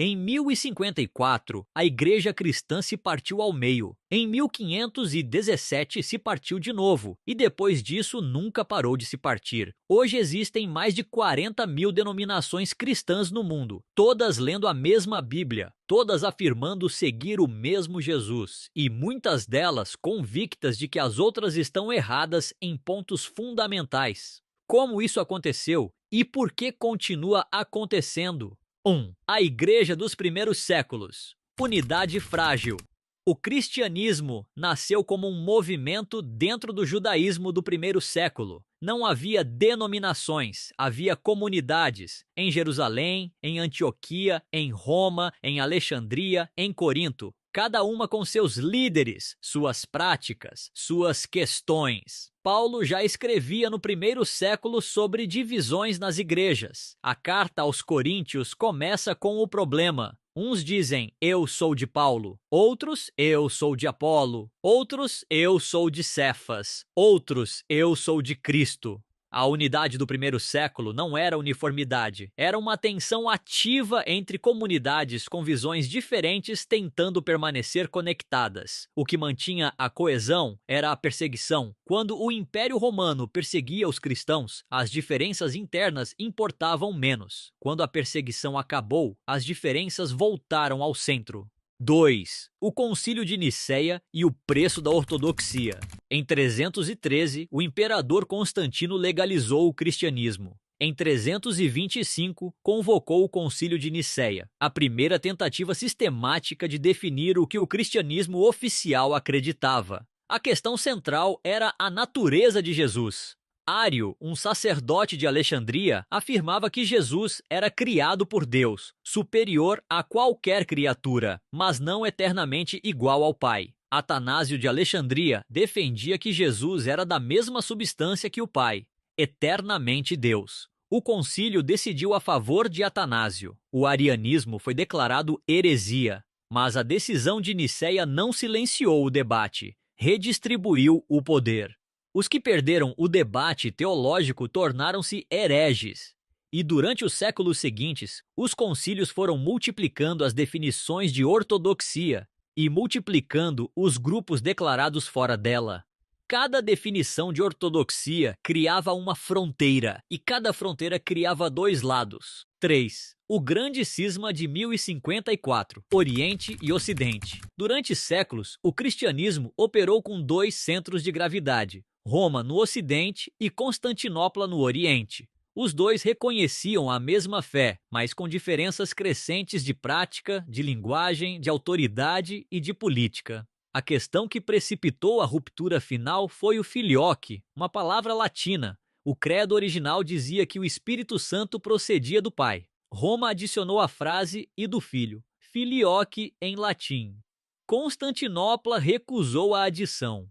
Em 1054, a Igreja Cristã se partiu ao meio. Em 1517 se partiu de novo, e depois disso nunca parou de se partir. Hoje existem mais de 40 mil denominações cristãs no mundo, todas lendo a mesma Bíblia, todas afirmando seguir o mesmo Jesus, e muitas delas convictas de que as outras estão erradas em pontos fundamentais. Como isso aconteceu e por que continua acontecendo? 1. A Igreja dos primeiros séculos. Unidade frágil. O cristianismo nasceu como um movimento dentro do judaísmo do primeiro século. Não havia denominações, havia comunidades em Jerusalém, em Antioquia, em Roma, em Alexandria, em Corinto. Cada uma com seus líderes, suas práticas, suas questões. Paulo já escrevia no primeiro século sobre divisões nas igrejas. A carta aos Coríntios começa com o problema. Uns dizem, eu sou de Paulo. Outros, eu sou de Apolo. Outros, eu sou de Cefas. Outros, eu sou de Cristo. A unidade do primeiro século não era uniformidade, era uma tensão ativa entre comunidades com visões diferentes tentando permanecer conectadas. O que mantinha a coesão era a perseguição. Quando o Império Romano perseguia os cristãos, as diferenças internas importavam menos. Quando a perseguição acabou, as diferenças voltaram ao centro. 2. O Concílio de Nicéia e o preço da ortodoxia. Em 313, o imperador Constantino legalizou o cristianismo. Em 325, convocou o Concílio de Nicéia, a primeira tentativa sistemática de definir o que o cristianismo oficial acreditava. A questão central era a natureza de Jesus. Ário, um sacerdote de Alexandria, afirmava que Jesus era criado por Deus, superior a qualquer criatura, mas não eternamente igual ao Pai. Atanásio de Alexandria defendia que Jesus era da mesma substância que o Pai, eternamente Deus. O concílio decidiu a favor de Atanásio. O arianismo foi declarado heresia, mas a decisão de Nicéia não silenciou o debate, redistribuiu o poder. Os que perderam o debate teológico tornaram-se hereges. E durante os séculos seguintes, os concílios foram multiplicando as definições de ortodoxia e multiplicando os grupos declarados fora dela. Cada definição de ortodoxia criava uma fronteira, e cada fronteira criava dois lados. 3. O Grande Cisma de 1054, Oriente e Ocidente. Durante séculos, o cristianismo operou com dois centros de gravidade, Roma no Ocidente e Constantinopla no Oriente. Os dois reconheciam a mesma fé, mas com diferenças crescentes de prática, de linguagem, de autoridade e de política. A questão que precipitou a ruptura final foi o filioque, uma palavra latina. O credo original dizia que o Espírito Santo procedia do Pai. Roma adicionou a frase e do Filho, filioque em latim. Constantinopla recusou a adição.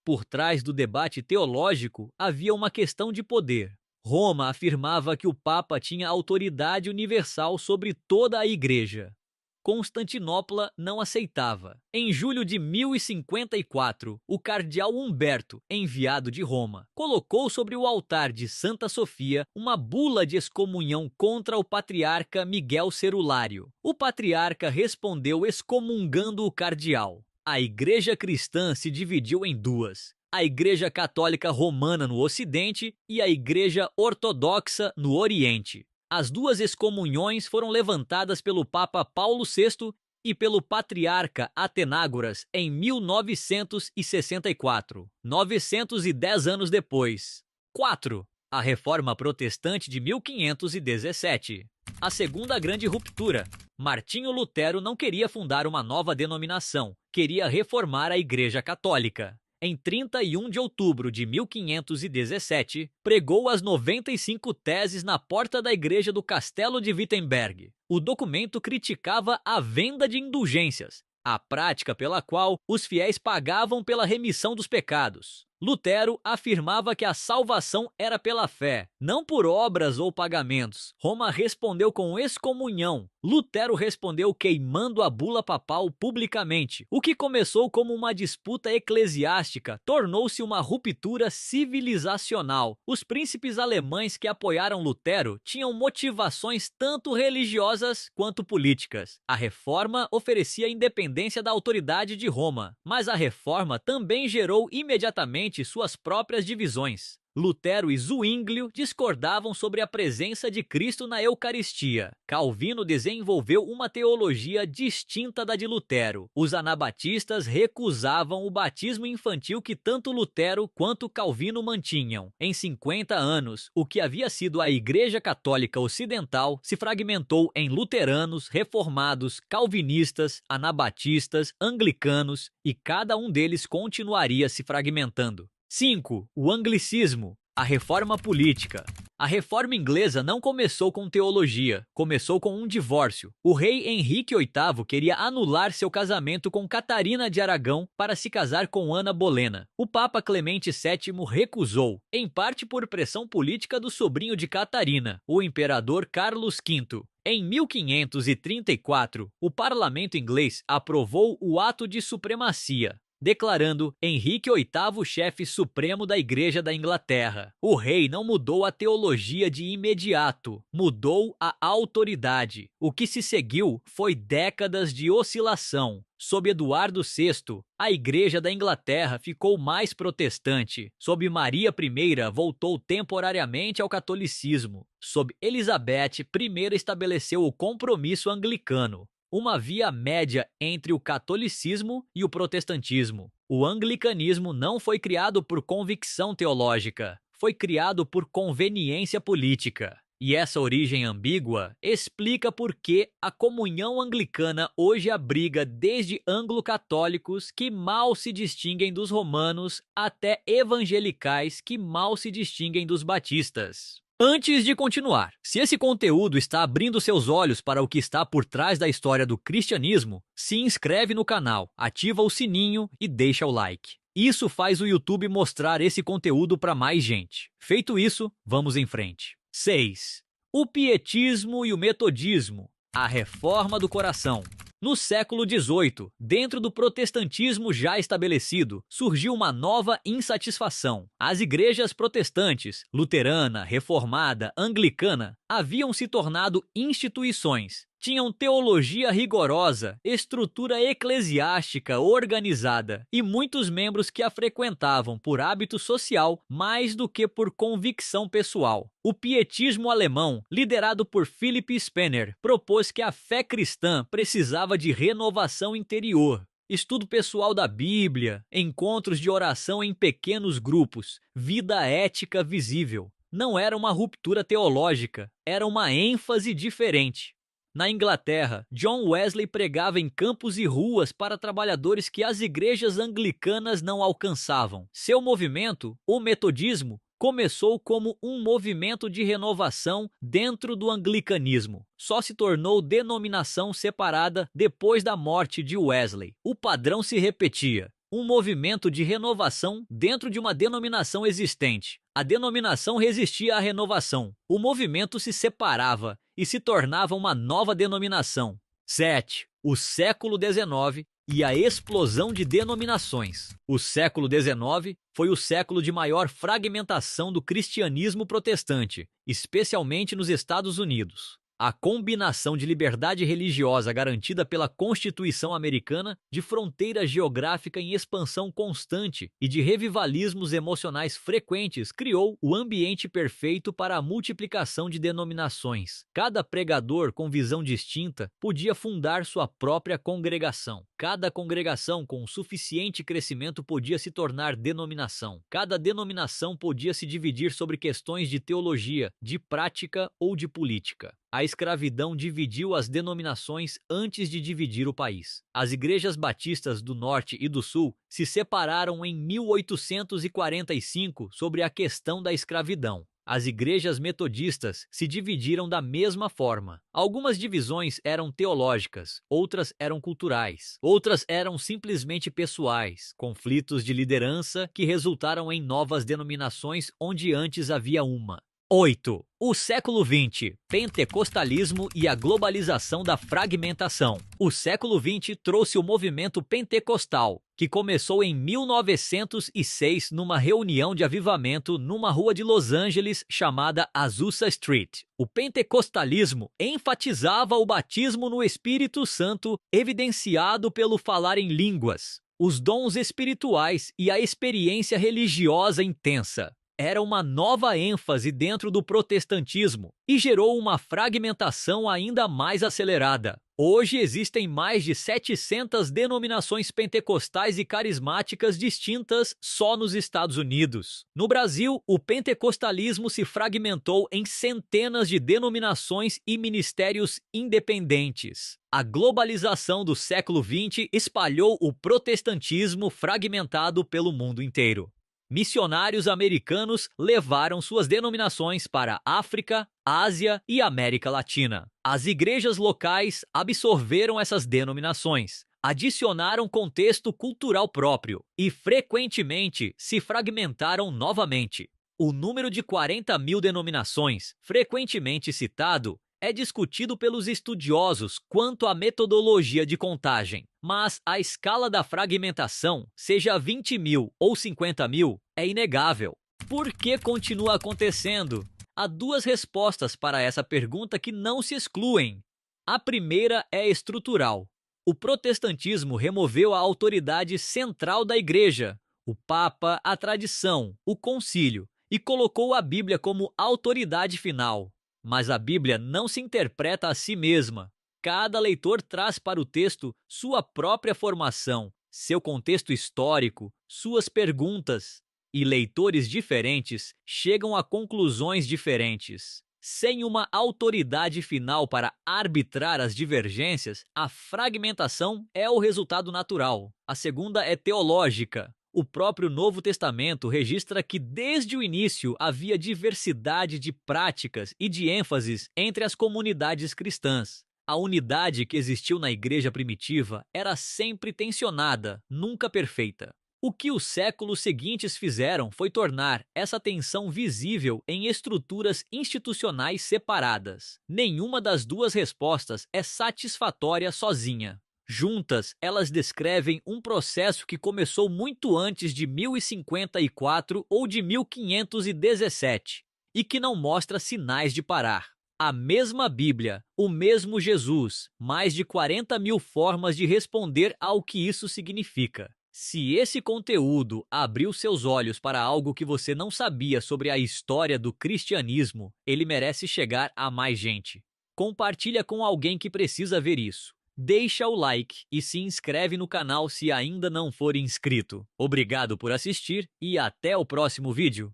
Por trás do debate teológico havia uma questão de poder. Roma afirmava que o Papa tinha autoridade universal sobre toda a Igreja. Constantinopla não aceitava. Em julho de 1054, o cardeal Humberto, enviado de Roma, colocou sobre o altar de Santa Sofia uma bula de excomunhão contra o patriarca Miguel Cerulário. O patriarca respondeu excomungando o cardeal. A Igreja cristã se dividiu em duas: a Igreja Católica Romana no Ocidente e a Igreja Ortodoxa no Oriente. As duas excomunhões foram levantadas pelo Papa Paulo VI e pelo Patriarca Atenágoras em 1964, 910 anos depois. 4. A Reforma Protestante de 1517. A segunda grande ruptura. Martinho Lutero não queria fundar uma nova denominação, queria reformar a Igreja Católica. Em 31 de outubro de 1517, pregou as 95 teses na porta da igreja do Castelo de Wittenberg. O documento criticava a venda de indulgências, a prática pela qual os fiéis pagavam pela remissão dos pecados. Lutero afirmava que a salvação era pela fé, não por obras ou pagamentos. Roma respondeu com excomunhão, Lutero respondeu queimando a bula papal publicamente. O que começou como uma disputa eclesiástica tornou-se uma ruptura civilizacional. Os príncipes alemães que apoiaram Lutero tinham motivações tanto religiosas quanto políticas. A reforma oferecia a independência da autoridade de Roma, mas a reforma também gerou imediatamente suas próprias divisões. Lutero e Zwinglio discordavam sobre a presença de Cristo na Eucaristia. Calvino desenvolveu uma teologia distinta da de Lutero. Os anabatistas recusavam o batismo infantil que tanto Lutero quanto Calvino mantinham. Em 50 anos, o que havia sido a Igreja Católica Ocidental se fragmentou em luteranos, reformados, calvinistas, anabatistas, anglicanos, e cada um deles continuaria se fragmentando. 5. O anglicismo, a reforma política. A reforma inglesa não começou com teologia, começou com um divórcio. O rei Henrique VIII queria anular seu casamento com Catarina de Aragão para se casar com Ana Bolena. O Papa Clemente VII recusou, em parte por pressão política do sobrinho de Catarina, o imperador Carlos V. Em 1534, o parlamento inglês aprovou o Ato de Supremacia, declarando Henrique VIII chefe supremo da Igreja da Inglaterra. O rei não mudou a teologia de imediato, mudou a autoridade. O que se seguiu foi décadas de oscilação. Sob Eduardo VI, a Igreja da Inglaterra ficou mais protestante. Sob Maria I, voltou temporariamente ao catolicismo. Sob Elizabeth I, estabeleceu o compromisso anglicano, uma via média entre o catolicismo e o protestantismo. O anglicanismo não foi criado por convicção teológica, foi criado por conveniência política. E essa origem ambígua explica por que a comunhão anglicana hoje abriga desde anglo-católicos que mal se distinguem dos romanos até evangelicais que mal se distinguem dos batistas. Antes de continuar, se esse conteúdo está abrindo seus olhos para o que está por trás da história do cristianismo, se inscreve no canal, ativa o sininho e deixa o like. Isso faz o YouTube mostrar esse conteúdo para mais gente. Feito isso, vamos em frente. 6. O pietismo e o metodismo, a reforma do coração. No século XVIII, dentro do protestantismo já estabelecido, surgiu uma nova insatisfação. As igrejas protestantes, luterana, reformada, anglicana, haviam se tornado instituições. Tinham teologia rigorosa, estrutura eclesiástica organizada e muitos membros que a frequentavam por hábito social mais do que por convicção pessoal. O pietismo alemão, liderado por Philipp Spener, propôs que a fé cristã precisava de renovação interior. Estudo pessoal da Bíblia, encontros de oração em pequenos grupos, vida ética visível. Não era uma ruptura teológica, era uma ênfase diferente. Na Inglaterra, John Wesley pregava em campos e ruas para trabalhadores que as igrejas anglicanas não alcançavam. Seu movimento, o metodismo, começou como um movimento de renovação dentro do anglicanismo. Só se tornou denominação separada depois da morte de Wesley. O padrão se repetia. Um movimento de renovação dentro de uma denominação existente. A denominação resistia à renovação. O movimento se separava e se tornava uma nova denominação. 7. O século XIX e a explosão de denominações. O século XIX foi o século de maior fragmentação do cristianismo protestante, especialmente nos Estados Unidos. A combinação de liberdade religiosa garantida pela Constituição Americana, de fronteira geográfica em expansão constante e de revivalismos emocionais frequentes criou o ambiente perfeito para a multiplicação de denominações. Cada pregador com visão distinta podia fundar sua própria congregação. Cada congregação com suficiente crescimento podia se tornar denominação. Cada denominação podia se dividir sobre questões de teologia, de prática ou de política. A escravidão dividiu as denominações antes de dividir o país. As igrejas batistas do Norte e do Sul se separaram em 1845 sobre a questão da escravidão. As igrejas metodistas se dividiram da mesma forma. Algumas divisões eram teológicas, outras eram culturais, outras eram simplesmente pessoais, conflitos de liderança que resultaram em novas denominações onde antes havia uma. 8. O século XX, pentecostalismo e a globalização da fragmentação. O século XX trouxe o movimento pentecostal, que começou em 1906 numa reunião de avivamento numa rua de Los Angeles chamada Azusa Street. O pentecostalismo enfatizava o batismo no Espírito Santo, evidenciado pelo falar em línguas, os dons espirituais e a experiência religiosa intensa. Era uma nova ênfase dentro do protestantismo e gerou uma fragmentação ainda mais acelerada. Hoje existem mais de 700 denominações pentecostais e carismáticas distintas só nos Estados Unidos. No Brasil, o pentecostalismo se fragmentou em centenas de denominações e ministérios independentes. A globalização do século XX espalhou o protestantismo fragmentado pelo mundo inteiro. Missionários americanos levaram suas denominações para África, Ásia e América Latina. As igrejas locais absorveram essas denominações, adicionaram contexto cultural próprio e frequentemente se fragmentaram novamente. O número de 40.000 denominações, frequentemente citado, é discutido pelos estudiosos quanto à metodologia de contagem, mas a escala da fragmentação, seja 20.000 ou 50.000, é inegável. Por que continua acontecendo? Há duas respostas para essa pergunta que não se excluem. A primeira é estrutural. O protestantismo removeu a autoridade central da igreja, o Papa, a tradição, o concílio, e colocou a Bíblia como autoridade final. Mas a Bíblia não se interpreta a si mesma. Cada leitor traz para o texto sua própria formação, seu contexto histórico, suas perguntas. E leitores diferentes chegam a conclusões diferentes. Sem uma autoridade final para arbitrar as divergências, a fragmentação é o resultado natural. A segunda é teológica. O próprio Novo Testamento registra que desde o início havia diversidade de práticas e de ênfases entre as comunidades cristãs. A unidade que existiu na igreja primitiva era sempre tensionada, nunca perfeita. O que os séculos seguintes fizeram foi tornar essa tensão visível em estruturas institucionais separadas. Nenhuma das duas respostas é satisfatória sozinha. Juntas, elas descrevem um processo que começou muito antes de 1054 ou de 1517 e que não mostra sinais de parar. A mesma Bíblia, o mesmo Jesus, mais de 40.000 formas de responder ao que isso significa. Se esse conteúdo abriu seus olhos para algo que você não sabia sobre a história do cristianismo, ele merece chegar a mais gente. Compartilha com alguém que precisa ver isso. Deixa o like e se inscreve no canal se ainda não for inscrito. Obrigado por assistir e até o próximo vídeo.